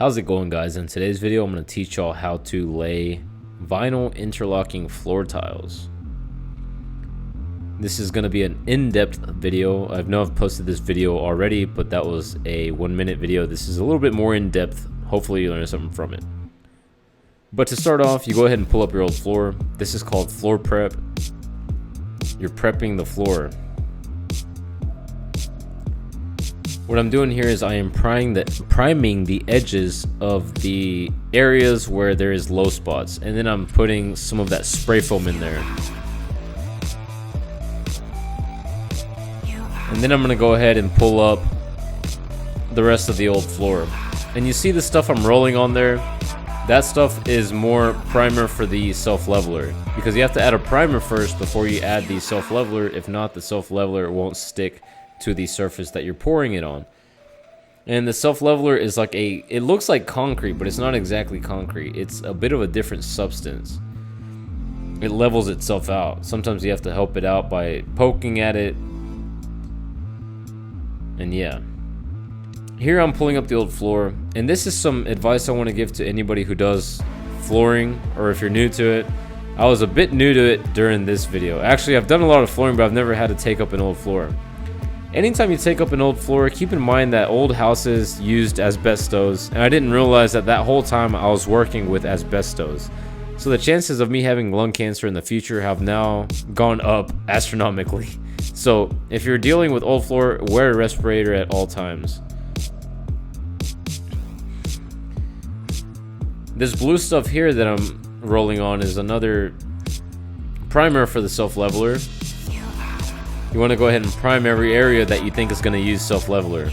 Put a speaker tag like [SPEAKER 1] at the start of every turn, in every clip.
[SPEAKER 1] How's it going, guys? In today's video I'm going to teach y'all how to lay vinyl interlocking floor tiles. This is going to be an in-depth video. I know I've posted this video already, but that was a 1-minute video. This is a little bit more in-depth. Hopefully you learn something from it. But to start off, you go ahead and pull up your old floor. This is called floor prep. You're prepping the floor. What I'm doing here is I am priming the edges of the areas where there is low spots, and then I'm putting some of that spray foam in there. And then I'm gonna go ahead and pull up the rest of the old floor. And you see the stuff I'm rolling on there? That stuff is more primer for the self-leveler, because you have to add a primer first before you add the self-leveler. If not, the self-leveler won't stick to the surface that you're pouring it on. And the self-leveler is like it looks like concrete, but it's not exactly concrete. It's a bit of a different substance. It levels itself out. Sometimes you have to help it out by poking at it. And yeah. Here I'm pulling up the old floor, and this is some advice I want to give to anybody who does flooring, or if you're new to it. I was a bit new to it during this video. Actually, I've done a lot of flooring, but I've never had to take up an old floor. Anytime you take up an old floor, keep in mind that old houses used asbestos, and I didn't realize that whole time I was working with asbestos. So the chances of me having lung cancer in the future have now gone up astronomically. So if you're dealing with old floor, wear a respirator at all times. This blue stuff here that I'm rolling on is another primer for the self-leveler. You want to go ahead and prime every area that you think is going to use self-leveler.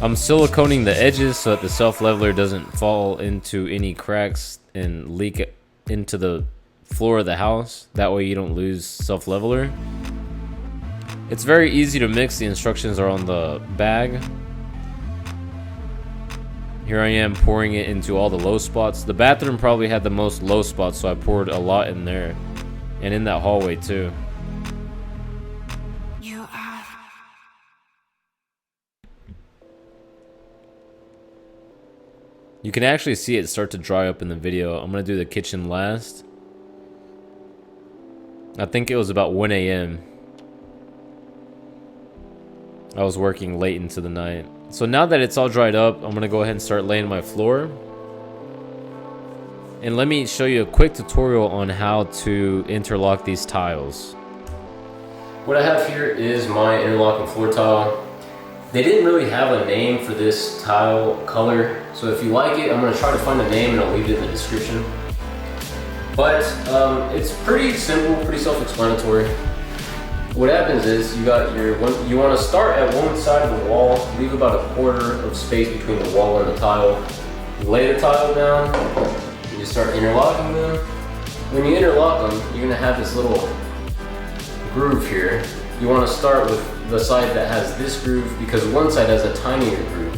[SPEAKER 1] I'm siliconing the edges so that the self-leveler doesn't fall into any cracks and leak into the floor of the house. That way you don't lose self-leveler. It's very easy to mix. The instructions are on the bag. Here I am pouring it into all the low spots. The bathroom probably had the most low spots, so I poured a lot in there. And in that hallway too. You can actually see it start to dry up in the video. I'm going to do the kitchen last. I think it was about 1 a.m. I was working late into the night. So now that it's all dried up, I'm going to go ahead and start laying my floor. And let me show you a quick tutorial on how to interlock these tiles. What I have here is my interlocking floor tile. They didn't really have a name for this tile color, so if you like it, I'm going to try to find a name and I'll leave it in the description. But it's pretty simple, pretty self-explanatory. What happens is you want to start at one side of the wall, leave about a quarter of space between the wall and the tile. You lay the tile down, and you start interlocking them. When you interlock them, you're going to have this little groove here. You want to start with the side that has this groove, because one side has a tinier groove.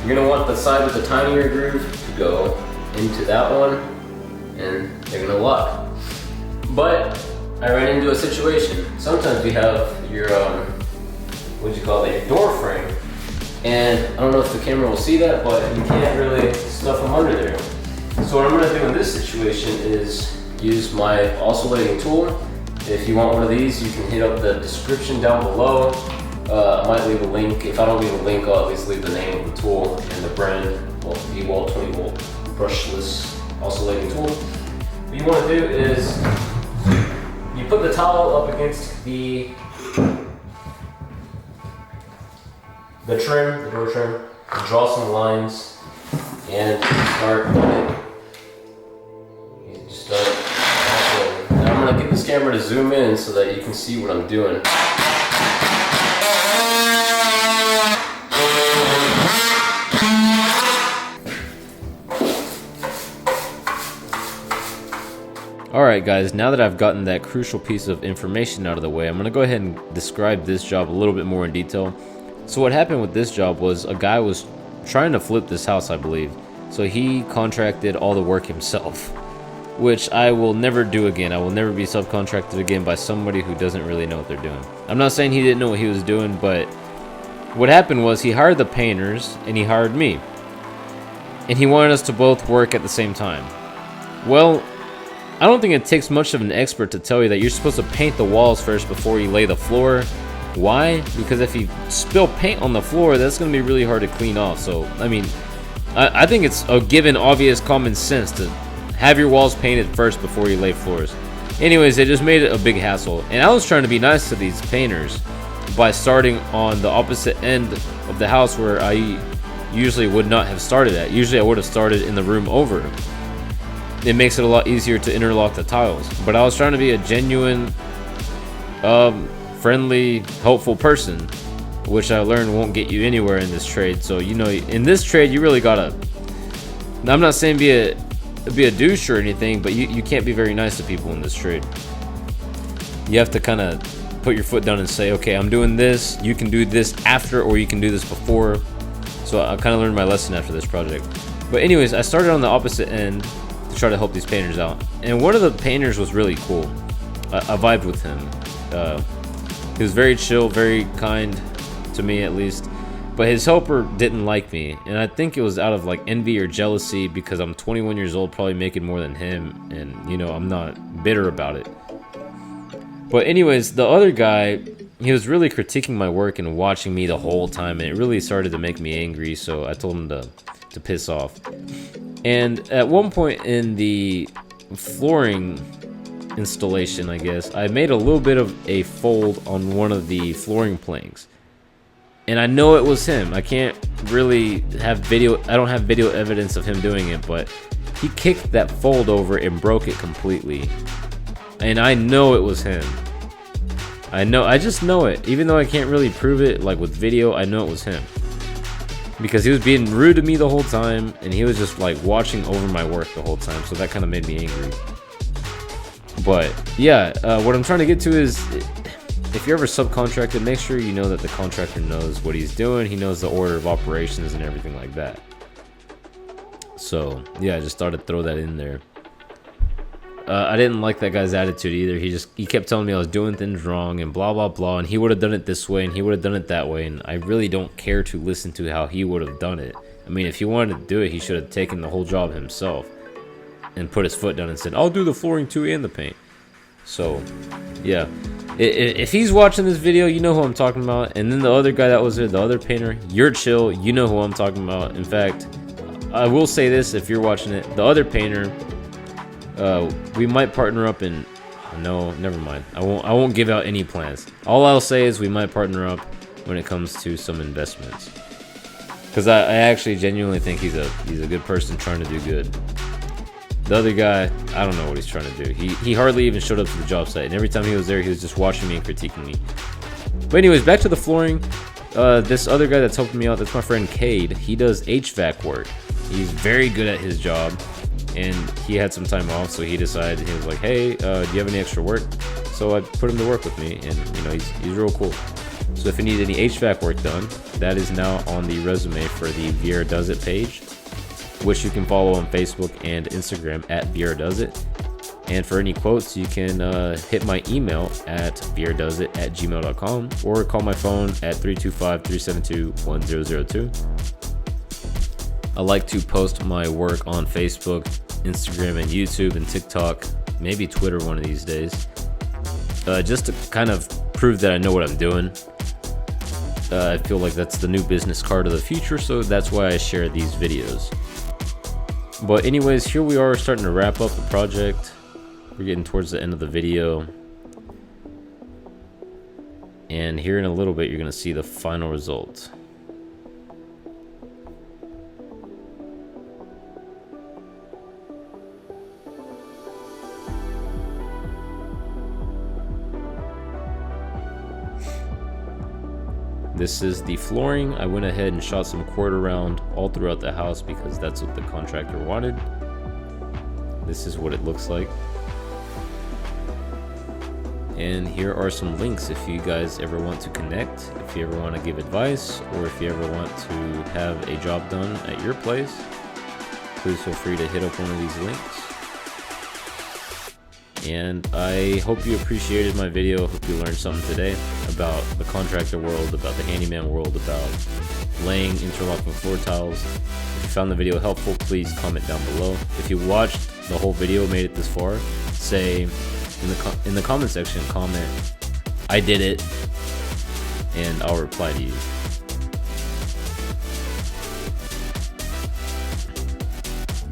[SPEAKER 1] You're going to want the side with the tinier groove to go into that one, and they're going to lock. But I ran into a situation. Sometimes you have your, your door frame. And I don't know if the camera will see that, but you can't really stuff them under there. So what I'm gonna do in this situation is use my oscillating tool. If you want one of these, you can hit up the description down below. I might leave a link. If I don't leave a link, I'll at least leave the name of the tool and the brand, well, E-Wall 20 volt brushless oscillating tool. What you wanna do is you put the towel up against the trim, the door trim, draw some lines, and start oscillating. Now I'm going to get this camera to zoom in so that you can see what I'm doing. Alright guys, now that I've gotten that crucial piece of information out of the way, I'm going to go ahead and describe this job a little bit more in detail. So what happened with this job was a guy was trying to flip this house, I believe. So he contracted all the work himself. which I will never do again. I will never be subcontracted again by somebody who doesn't really know what they're doing. I'm not saying he didn't know what he was doing, but what happened was he hired the painters and he hired me. And he wanted us to both work at the same time. Well, I don't think it takes much of an expert to tell you that you're supposed to paint the walls first before you lay the floor. Why? Because if you spill paint on the floor, that's going to be really hard to clean off. So, I mean, I think it's a given obvious common sense to have your walls painted first before you lay floors. Anyways, it just made it a big hassle. And I was trying to be nice to these painters by starting on the opposite end of the house where I usually would not have started at. Usually I would have started in the room over. It makes it a lot easier to interlock the tiles. But I was trying to be a genuine, friendly, helpful person, which I learned won't get you anywhere in this trade. So, you know, in this trade, you really gotta, I'm not saying be a douche or anything, but you can't be very nice to people in this trade. You have to kind of put your foot down and say, okay, I'm doing this, you can do this after, or you can do this before. So I kind of learned my lesson after this project. But anyways, I started on the opposite end to try to help these painters out. And one of the painters was really cool. I vibed with him. He was very chill, very kind to me at least. But his helper didn't like me. And I think it was out of like envy or jealousy because I'm 21 years old, probably making more than him. And, you know, I'm not bitter about it. But anyways, the other guy, he was really critiquing my work and watching me the whole time. And it really started to make me angry. So I told him to piss off. And at one point in the flooring installation, I guess, I made a little bit of a fold on one of the flooring planks. And I know it was him. I can't really have video. I don't have video evidence of him doing it, but he kicked that fold over and broke it completely. And I know it was him. I just know it. Even though I can't really prove it, like with video, I know it was him. Because he was being rude to me the whole time, and he was just like watching over my work the whole time, so that kind of made me angry. But yeah, what I'm trying to get to is, if you're ever subcontracted, make sure you know that the contractor knows what he's doing. He knows the order of operations and everything like that. So yeah, I just thought I'd throw that in there. I didn't like that guy's attitude either. He kept telling me I was doing things wrong and blah blah blah, and he would have done it this way and he would have done it that way, and I really don't care to listen to how he would have done it. I mean, if he wanted to do it, he should have taken the whole job himself and put his foot down and said, I'll do the flooring too and the paint. So yeah, if he's watching this video, you know who I'm talking about. And then the other guy that was there, the other painter, you're chill, you know who I'm talking about. In fact, I will say this, if you're watching it, the other painter, we might partner up in, no, never mind. I won't give out any plans. All I'll say is we might partner up when it comes to some investments. Because I actually genuinely think he's a good person trying to do good. The other guy, I don't know what he's trying to do. He hardly even showed up to the job site, and every time he was there, he was just watching me and critiquing me. But anyways, back to the flooring. This other guy that's helping me out, that's my friend Cade. He does HVAC work. He's very good at his job, and he had some time off, so he decided, he was like, hey, do you have any extra work? So I put him to work with me, and you know, he's real cool. So if you need any HVAC work done, that is now on the resume for the Viera Does It page, which you can follow on Facebook and Instagram at Viera It. And for any quotes, you can hit my email at vieradoesit@gmail.com or call my phone at 325-372-1002. I like to post my work on Facebook, Instagram, and YouTube, and TikTok, maybe Twitter one of these days, just to kind of prove that I know what I'm doing. I feel like that's the new business card of the future, so that's why I share these videos. But anyways, here we are starting to wrap up the project. We're getting towards the end of the video. And here in a little bit, you're going to see the final result. This is the flooring. I went ahead and shot some cord around all throughout the house because that's what the contractor wanted. This is what it looks like. And here are some links if you guys ever want to connect, if you ever want to give advice, or if you ever want to have a job done at your place. Please feel free to hit up one of these links. And I hope you appreciated my video. Hope you learned something today about the contractor world, about the handyman world, about laying interlocking floor tiles. If you found the video helpful, please comment down below. If you watched the whole video, made it this far, say in the comment section, comment, "I did it," and I'll reply to you.